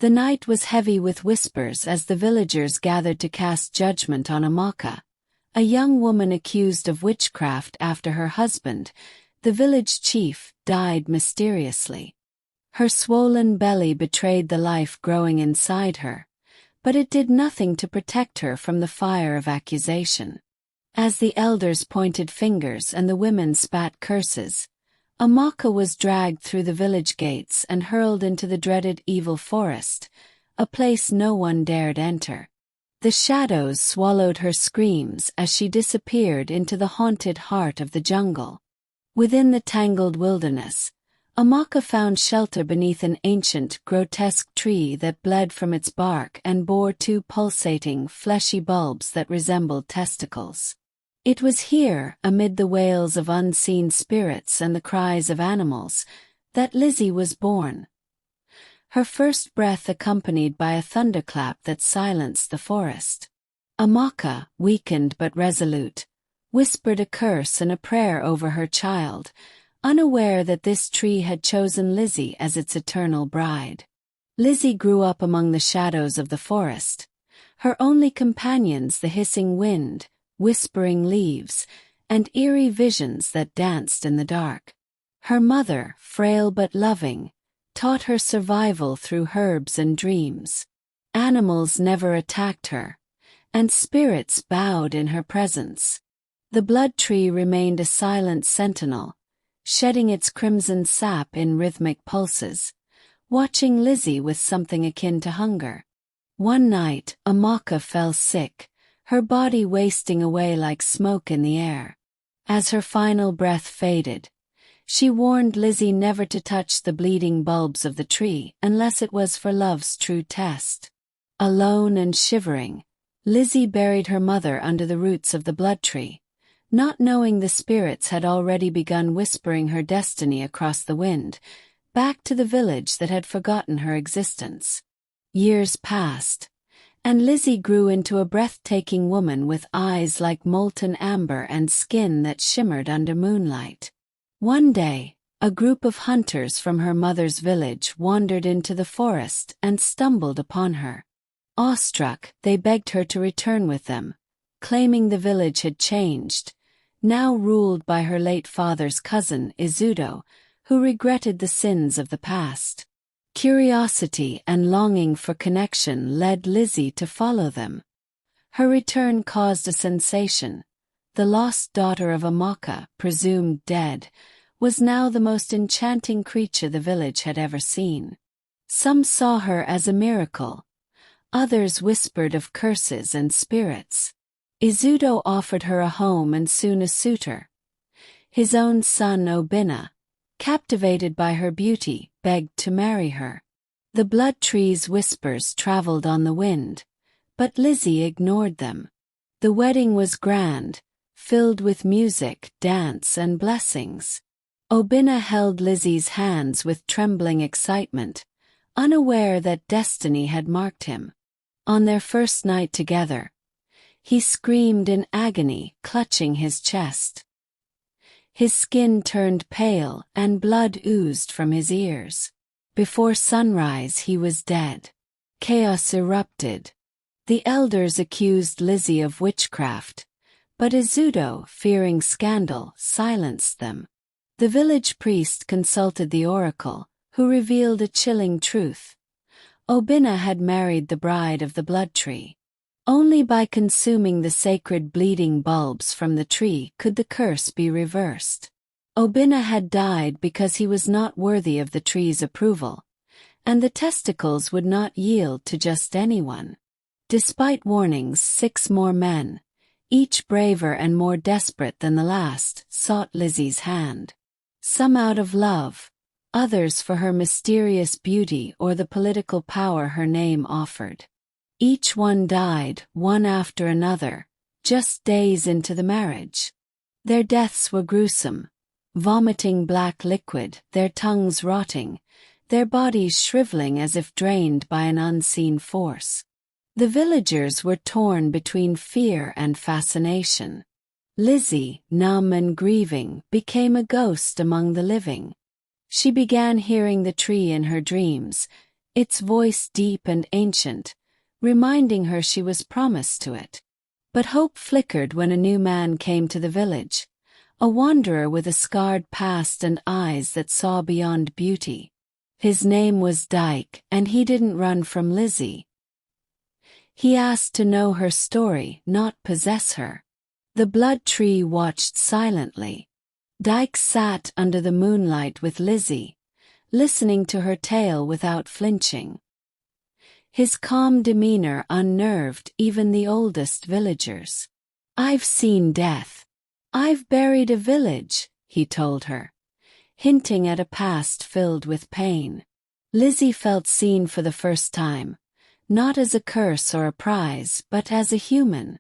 The night was heavy with whispers as the villagers gathered to cast judgment on Amaka, a young woman accused of witchcraft after her husband, the village chief, died mysteriously. Her swollen belly betrayed the life growing inside her, but it did nothing to protect her from the fire of accusation. As the elders pointed fingers and the women spat curses, Amaka was dragged through the village gates and hurled into the dreaded evil forest, a place no one dared enter. The shadows swallowed her screams as she disappeared into the haunted heart of the jungle. Within the tangled wilderness, Amaka found shelter beneath an ancient, grotesque tree that bled from its bark and bore two pulsating, fleshy bulbs that resembled testicles. It was here, amid the wails of unseen spirits and the cries of animals, that Lizzie was born. Her first breath accompanied by a thunderclap that silenced the forest. Amaka, weakened but resolute, whispered a curse and a prayer over her child, unaware that this tree had chosen Lizzie as its eternal bride. Lizzie grew up among the shadows of the forest, her only companions the hissing wind, whispering leaves, and eerie visions that danced in the dark. Her mother, frail but loving, taught her survival through herbs and dreams. Animals never attacked her, and spirits bowed in her presence. The blood tree remained a silent sentinel, shedding its crimson sap in rhythmic pulses, watching Lizzie with something akin to hunger. One night, Amaka fell sick, her body wasting away like smoke in the air. As her final breath faded, she warned Lizzie never to touch the bleeding bulbs of the tree unless it was for love's true test. Alone and shivering, Lizzie buried her mother under the roots of the blood tree, not knowing the spirits had already begun whispering her destiny across the wind, back to the village that had forgotten her existence. Years passed, and Lizzie grew into a breathtaking woman with eyes like molten amber and skin that shimmered under moonlight. One day, a group of hunters from her mother's village wandered into the forest and stumbled upon her. Awestruck, they begged her to return with them, claiming the village had changed, now ruled by her late father's cousin Izudo, who regretted the sins of the past. Curiosity and longing for connection led Lizzie to follow them. Her return caused a sensation. The lost daughter of Amaka, presumed dead, was now the most enchanting creature the village had ever seen. Some saw her as a miracle. Others whispered of curses and spirits. Izudo offered her a home and soon a suitor. His own son Obina, captivated by her beauty, begged to marry her. The blood tree's whispers traveled on the wind, but Lizzie ignored them. The wedding was grand, filled with music, dance, and blessings. Obina held Lizzie's hands with trembling excitement, unaware that destiny had marked him. On their first night together, he screamed in agony, clutching his chest. His skin turned pale and blood oozed from his ears. Before sunrise he was dead. Chaos erupted. The elders accused Lizzie of witchcraft, but Izudo, fearing scandal, silenced them. The village priest consulted the oracle, who revealed a chilling truth. Obina had married the bride of the blood tree. Only by consuming the sacred bleeding bulbs from the tree could the curse be reversed. Obina had died because he was not worthy of the tree's approval, and the testicles would not yield to just anyone. Despite warnings, 6 more men, each braver and more desperate than the last, sought Lizzie's hand. Some out of love, others for her mysterious beauty or the political power her name offered. Each one died, one after another, just days into the marriage. Their deaths were gruesome, vomiting black liquid, their tongues rotting, their bodies shriveling as if drained by an unseen force. The villagers were torn between fear and fascination. Lizzie, numb and grieving, became a ghost among the living. She began hearing the tree in her dreams, its voice deep and ancient, reminding her she was promised to it. But hope flickered when a new man came to the village, a wanderer with a scarred past and eyes that saw beyond beauty. His name was Dyke, and he didn't run from Lizzie. He asked to know her story, not possess her. The blood tree watched silently. Dyke sat under the moonlight with Lizzie, listening to her tale without flinching. His calm demeanor unnerved even the oldest villagers. "I've seen death. I've buried a village," he told her, hinting at a past filled with pain. Lizzie felt seen for the first time, not as a curse or a prize, but as a human.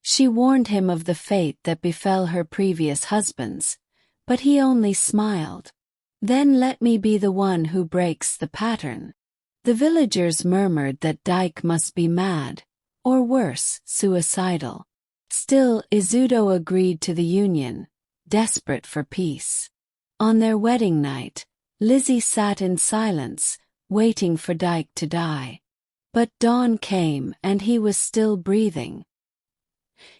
She warned him of the fate that befell her previous husbands, but he only smiled. "Then let me be the one who breaks the pattern." The villagers murmured that Dyke must be mad, or worse, suicidal. Still, Izudo agreed to the union, desperate for peace. On their wedding night, Lizzie sat in silence, waiting for Dyke to die. But dawn came and he was still breathing.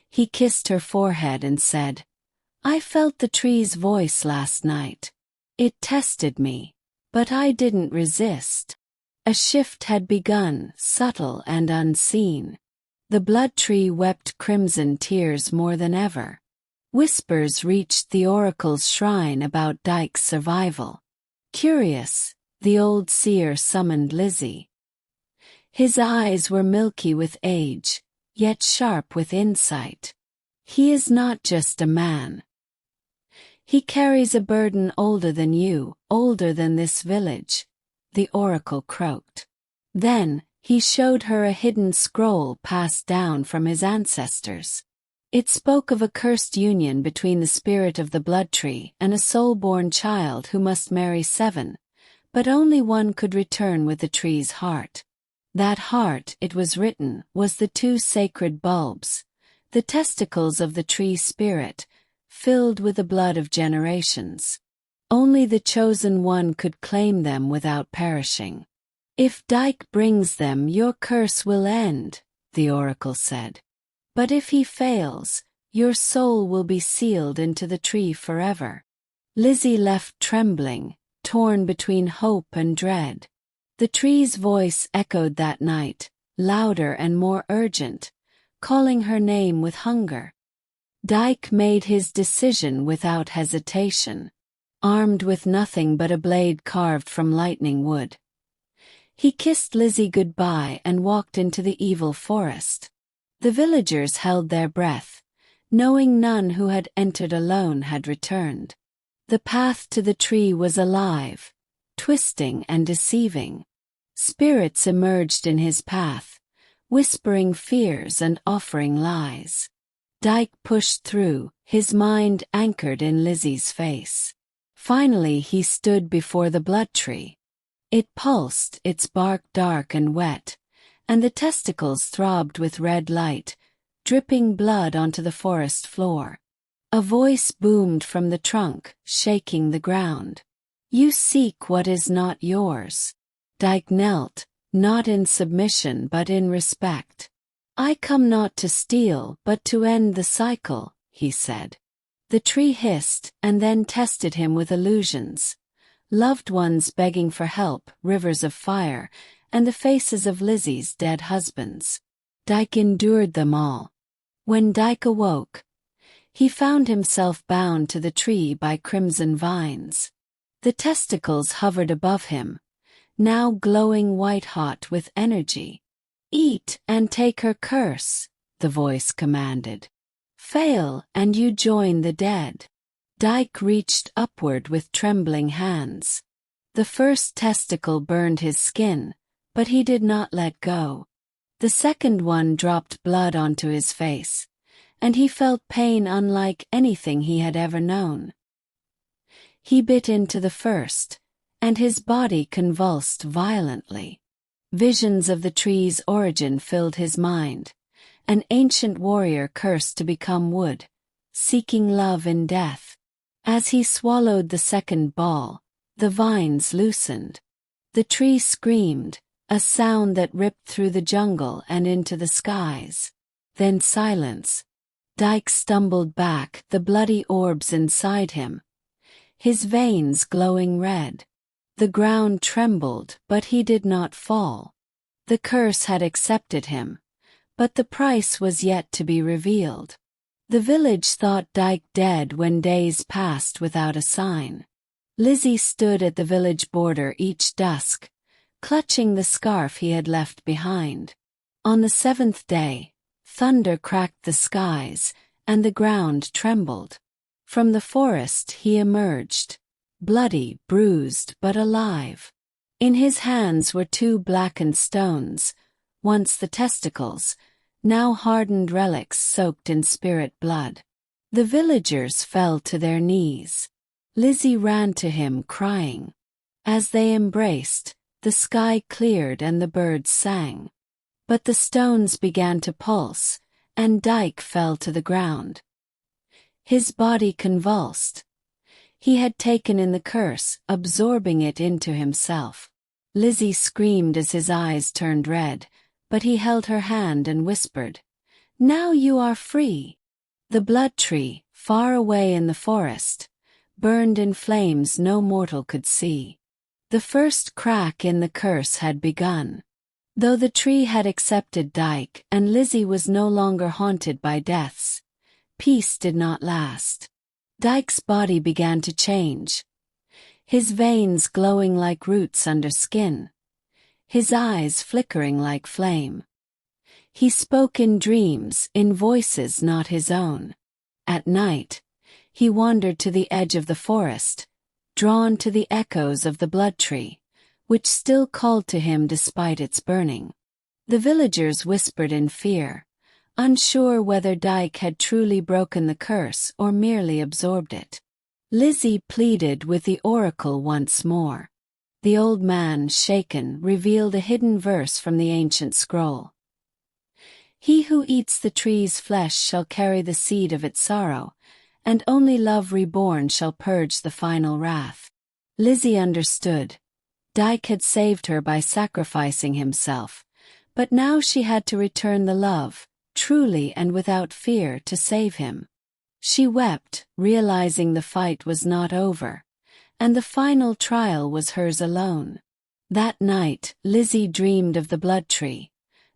He kissed her forehead and said, "I felt the tree's voice last night. It tested me, but I didn't resist." A shift had begun, subtle and unseen. The blood tree wept crimson tears more than ever. Whispers reached the oracle's shrine about Dyke's survival. Curious, the old seer summoned Lizzie. His eyes were milky with age, yet sharp with insight. "He is not just a man. He carries a burden older than you, older than this village," the oracle croaked. Then, he showed her a hidden scroll passed down from his ancestors. It spoke of a cursed union between the spirit of the blood tree and a soul-born child who must marry 7, but only one could return with the tree's heart. That heart, it was written, was the 2 sacred bulbs, the testicles of the tree spirit, filled with the blood of generations. Only the chosen one could claim them without perishing. "If Dyke brings them, your curse will end," the oracle said. "But if he fails, your soul will be sealed into the tree forever." Lizzie left trembling, torn between hope and dread. The tree's voice echoed that night, louder and more urgent, calling her name with hunger. Dyke made his decision without hesitation. Armed with nothing but a blade carved from lightning wood, he kissed Lizzie goodbye and walked into the evil forest. The villagers held their breath, knowing none who had entered alone had returned. The path to the tree was alive, twisting and deceiving. Spirits emerged in his path, whispering fears and offering lies. Dyke pushed through, his mind anchored in Lizzie's face. Finally he stood before the blood tree. It pulsed, its bark dark and wet, and the testicles throbbed with red light, dripping blood onto the forest floor. A voice boomed from the trunk, shaking the ground. "You seek what is not yours." Dyke knelt, not in submission but in respect. "I come not to steal but to end the cycle," he said. The tree hissed and then tested him with illusions. Loved ones begging for help, rivers of fire, and the faces of Lizzie's dead husbands. Dyke endured them all. When Dyke awoke, he found himself bound to the tree by crimson vines. The testicles hovered above him, now glowing white-hot with energy. "Eat and take her curse," the voice commanded. "Fail, and you join the dead." Dyke reached upward with trembling hands. The first testicle burned his skin, but he did not let go. The second one dropped blood onto his face, and he felt pain unlike anything he had ever known. He bit into the first, and his body convulsed violently. Visions of the tree's origin filled his mind. An ancient warrior cursed to become wood, seeking love in death. As he swallowed the second ball, the vines loosened. The tree screamed, a sound that ripped through the jungle and into the skies. Then silence. Dyke stumbled back, the bloody orbs inside him, his veins glowing red. The ground trembled, but he did not fall. The curse had accepted him, but the price was yet to be revealed. The village thought Dyke dead when days passed without a sign. Lizzie stood at the village border each dusk, clutching the scarf he had left behind. On the 7th day, thunder cracked the skies, and the ground trembled. From the forest he emerged, bloody, bruised, but alive. In his hands were 2 blackened stones, once the testicles, now hardened relics soaked in spirit blood. The villagers fell to their knees. Lizzie ran to him crying. As they embraced, the sky cleared and the birds sang. But the stones began to pulse, and Dyke fell to the ground. His body convulsed. He had taken in the curse, absorbing it into himself. Lizzie screamed as his eyes turned red, but he held her hand and whispered, "Now you are free." The blood tree, far away in the forest, burned in flames no mortal could see. The first crack in the curse had begun. Though the tree had accepted Dyke and Lizzie was no longer haunted by deaths, peace did not last. Dyke's body began to change, his veins glowing like roots under skin, his eyes flickering like flame. He spoke in dreams, in voices not his own. At night, he wandered to the edge of the forest, drawn to the echoes of the blood tree, which still called to him despite its burning. The villagers whispered in fear, unsure whether Dyke had truly broken the curse or merely absorbed it. Lizzie pleaded with the oracle once more. The old man, shaken, revealed a hidden verse from the ancient scroll. "He who eats the tree's flesh shall carry the seed of its sorrow, and only love reborn shall purge the final wrath." Lizzie understood. Dyke had saved her by sacrificing himself, but now she had to return the love, truly and without fear, to save him. She wept, realizing the fight was not over, and the final trial was hers alone. That night, Lizzie dreamed of the blood tree,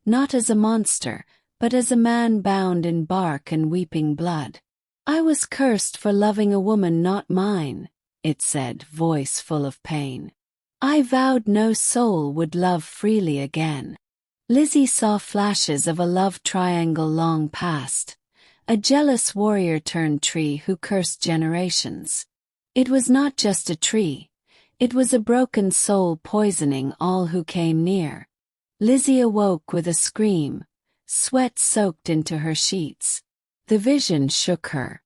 not as a monster, but as a man bound in bark and weeping blood. "I was cursed for loving a woman not mine," it said, voice full of pain. "I vowed no soul would love freely again." Lizzie saw flashes of a love triangle long past, a jealous warrior turned tree who cursed generations. It was not just a tree, it was a broken soul poisoning all who came near. Lizzie awoke with a scream, sweat soaked into her sheets. The vision shook her.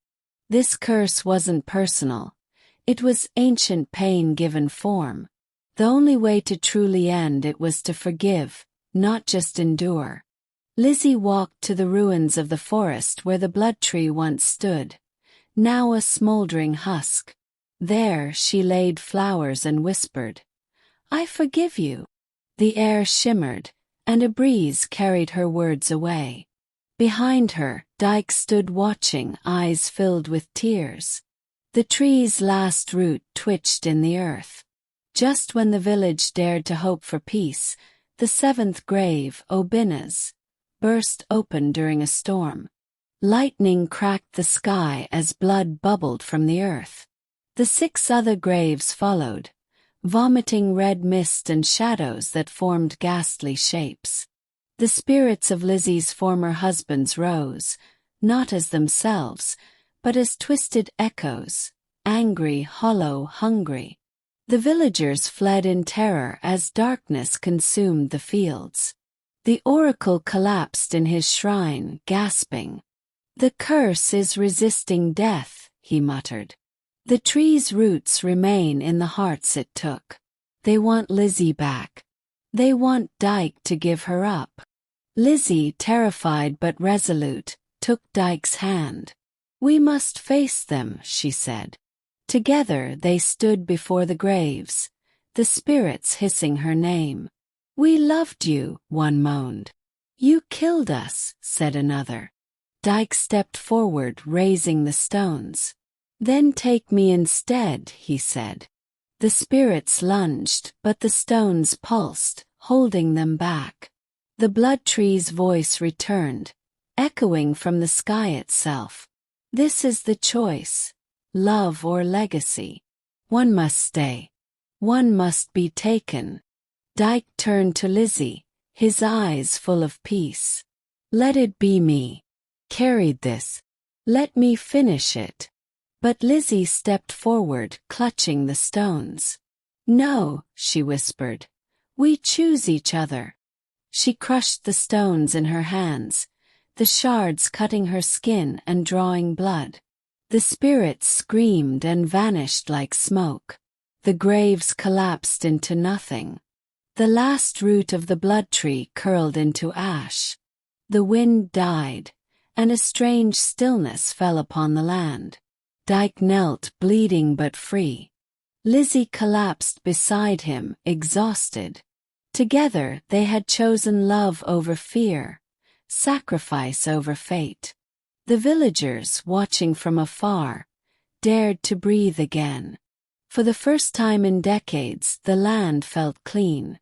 This curse wasn't personal, it was ancient pain given form. The only way to truly end it was to forgive, not just endure. Lizzie walked to the ruins of the forest where the blood tree once stood, now a smoldering husk. There she laid flowers and whispered, "I forgive you." The air shimmered, and a breeze carried her words away. Behind her, Dyke stood watching, eyes filled with tears. The tree's last root twitched in the earth. Just when the village dared to hope for peace, the 7th grave, Obina's, burst open during a storm. Lightning cracked the sky as blood bubbled from the earth. The 6 other graves followed, vomiting red mist and shadows that formed ghastly shapes. The spirits of Lizzie's former husbands rose, not as themselves, but as twisted echoes, angry, hollow, hungry. The villagers fled in terror as darkness consumed the fields. The oracle collapsed in his shrine, gasping. "The curse is resisting death," he muttered. "The tree's roots remain in the hearts it took. They want Lizzie back. They want Dyke to give her up." Lizzie, terrified but resolute, took Dyke's hand. "We must face them," she said. Together they stood before the graves, the spirits hissing her name. "We loved you," one moaned. "You killed us," said another. Dyke stepped forward, raising the stones. "Then take me instead," he said. The spirits lunged, but the stones pulsed, holding them back. The blood tree's voice returned, echoing from the sky itself. "This is the choice, love or legacy. One must stay. One must be taken." Dyke turned to Lizzie, his eyes full of peace. "Let it be me. Carried this. Let me finish it." But Lizzie stepped forward, clutching the stones. "No," she whispered. "We choose each other." She crushed the stones in her hands, the shards cutting her skin and drawing blood. The spirits screamed and vanished like smoke. The graves collapsed into nothing. The last root of the blood tree curled into ash. The wind died, and a strange stillness fell upon the land. Dyke knelt, bleeding but free. Lizzie collapsed beside him, exhausted. Together they had chosen love over fear, sacrifice over fate. The villagers, watching from afar, dared to breathe again. For the first time in decades, the land felt clean.